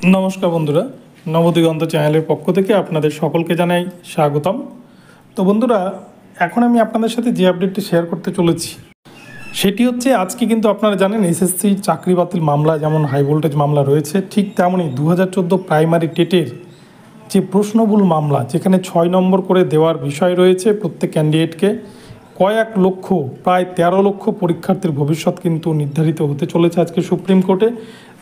নমস্কার বন্ধুরা, নবদিগন্ত চ্যানেলের পক্ষ থেকে আপনাদের সকলকে জানাই স্বাগতম। তো বন্ধুরা, এখন আমি আপনাদের সাথে যে আপডেটটি শেয়ার করতে চলেছি সেটি হচ্ছে, আজকে কিন্তু আপনারা জানেন এসএসসি চাকরি বাতিল মামলা যেমন হাই ভোল্টেজ মামলা রয়েছে, ঠিক তেমনই 2014 প্রাইমারি টেটের যে প্রশ্নবুল মামলা, যেখানে 6 নম্বর করে দেওয়ার বিষয় রয়েছে প্রত্যেক ক্যান্ডিডেটকে, কয়েক লক্ষ প্রায় 13 লক্ষ পরীক্ষার্থীর ভবিষ্যৎ কিন্তু নির্ধারিত হতে চলেছে আজকে সুপ্রিম কোর্টে।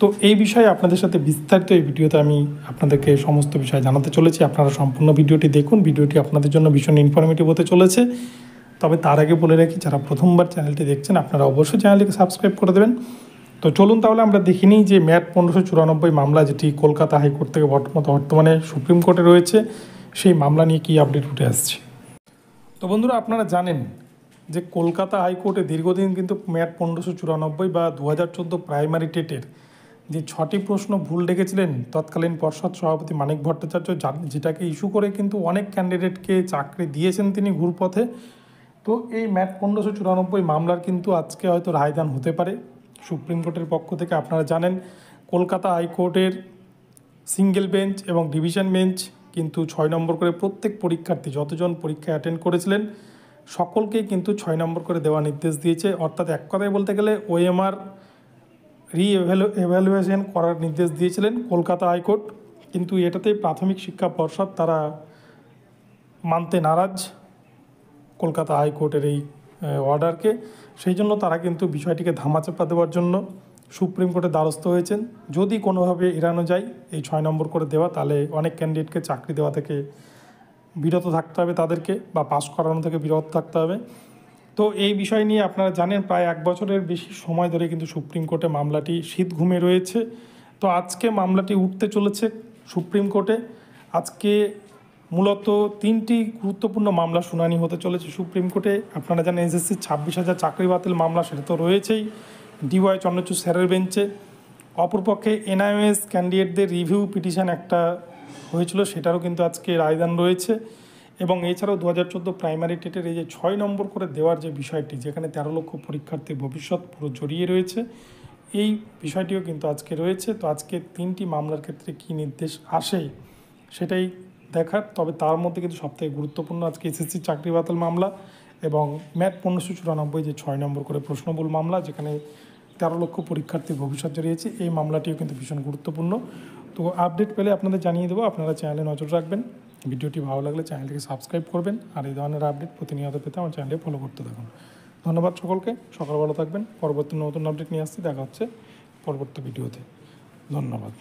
তো এই বিষয়ে আপনাদের সাথে বিস্তারিত এই ভিডিওতে আমি আপনাদেরকে সমস্ত বিষয় জানাতে চলেছি। আপনারা সম্পূর্ণ ভিডিওটি দেখুন, ভিডিওটি আপনাদের জন্য ভীষণ ইনফরমেটিভ হতে চলেছে। তবে তার আগে বলে রাখি, যারা প্রথমবার চ্যানেলটি দেখছেন আপনারা অবশ্যই চ্যানেলটিকে সাবস্ক্রাইব করে দেবেন। তো চলুন তাহলে আমরা দেখে নিই যে ম্যাট 1594 মামলা, যেটি কলকাতা হাইকোর্ট থেকে বর্তমানে সুপ্রিম কোর্টে রয়েছে, সেই মামলা নিয়ে কী আপডেট উঠে আসছে। তো বন্ধুরা, আপনারা জানেন যে কলকাতা হাইকোর্টে দীর্ঘদিন কিন্তু ম্যাট 1594 বা 2014 প্রাইমারি টেটের যে 6টি প্রশ্ন ভুল ডেকেছিলেন তৎকালীন পর্ষদ সভাপতি মানিক ভট্টাচার্য, যেটাকে ইস্যু করে কিন্তু অনেক ক্যান্ডিডেটকে চাকরি দিয়েছেন তিনি ঘুরপথে। তো এই ম্যাট 1594 মামলার কিন্তু আজকে হয়তো রায়দান হতে পারে সুপ্রিম কোর্টের পক্ষ থেকে। আপনারা জানেন কলকাতা হাইকোর্টের সিঙ্গেল বেঞ্চ এবং ডিভিশন বেঞ্চ কিন্তু 6 নম্বর করে প্রত্যেক পরীক্ষার্থী যতজন পরীক্ষায় অ্যাটেন্ড করেছিলেন সকলকেই কিন্তু 6 নম্বর করে দেওয়ার নির্দেশ দিয়েছে। অর্থাৎ এক কথায় বলতে গেলে ওএমআর এভ্যালুয়েশন করার নির্দেশ দিয়েছিলেন কলকাতা হাইকোর্ট, কিন্তু এটাতে প্রাথমিক শিক্ষা পর্ষদ তারা মানতে নারাজ কলকাতা হাইকোর্টের এই অর্ডারকে। সেই জন্য তারা কিন্তু বিষয়টিকে ধামাচাপা দেওয়ার জন্য সুপ্রিম কোর্টে দ্বারস্থ হয়েছেন। যদি কোনোভাবে এড়ানো যায় এই 6 নম্বর করে দেওয়া, তাহলে অনেক ক্যান্ডিডেটকে চাকরি দেওয়া থেকে বিরত থাকতে হবে তাদেরকে, বা পাস করানো থেকে বিরত থাকতে হবে। তো এই বিষয় নিয়ে আপনারা জানেন প্রায় 1 বছরের বেশি সময় ধরে কিন্তু সুপ্রিম কোর্টে মামলাটি শীত ঘুমে রয়েছে। তো আজকে মামলাটি উঠতে চলেছে সুপ্রিম কোর্টে। আজকে মূলত 3টি গুরুত্বপূর্ণ মামলা শুনানি হতে চলেছে সুপ্রিম কোর্টে। আপনারা জানেন এসএসসি 26,000 চাকরি বাতিল মামলা, সেটা তো রয়েছেই ডিওয়াই চন্দ্রচূড় স্যারের বেঞ্চে। অপরপক্ষে এনআইএস ক্যান্ডিডেটদের রিভিউ পিটিশন একটা হয়েছিল, সেটারও কিন্তু আজকে রায়দান রয়েছে। এবং এছাড়াও 2014 প্রাইমারি টেটের এই যে 6 নম্বর করে দেওয়ার যে বিষয়টি, যেখানে 13 লক্ষ পরীক্ষার্থীর ভবিষ্যৎ পুরো জড়িয়ে রয়েছে, এই বিষয়টিও কিন্তু আজকে রয়েছে। তো আজকে 3টি মামলার ক্ষেত্রে কী নির্দেশ আসে সেটাই দেখার। তবে তার মধ্যে কিন্তু সবথেকে গুরুত্বপূর্ণ আজকে এসএসসি চাকরি বাতিল মামলা এবং ম্যাট 1594 যে 6 নম্বর করে প্রশ্নবুল মামলা, যেখানে 13 লক্ষ পরীক্ষার্থীর ভবিষ্যৎ জড়িয়েছে, এই মামলাটিও কিন্তু ভীষণ গুরুত্বপূর্ণ। তো আপডেট পেলে আপনাদের জানিয়ে দেবো। আপনারা চ্যানেলে নজর রাখবেন, ভিডিওটি ভালো লাগলে চ্যানেলটিকে সাবস্ক্রাইব করবেন, আর এই ধরনের আপডেট প্রতিনিয়ত পেতে আমার চ্যানেলটি ফলো করতে থাকুন। ধন্যবাদ সকলকে, সকাল ভালো থাকবেন। পরবর্তী নতুন আপডেট নিয়ে আসছি, দেখা হচ্ছে পরবর্তী ভিডিওতে। ধন্যবাদ।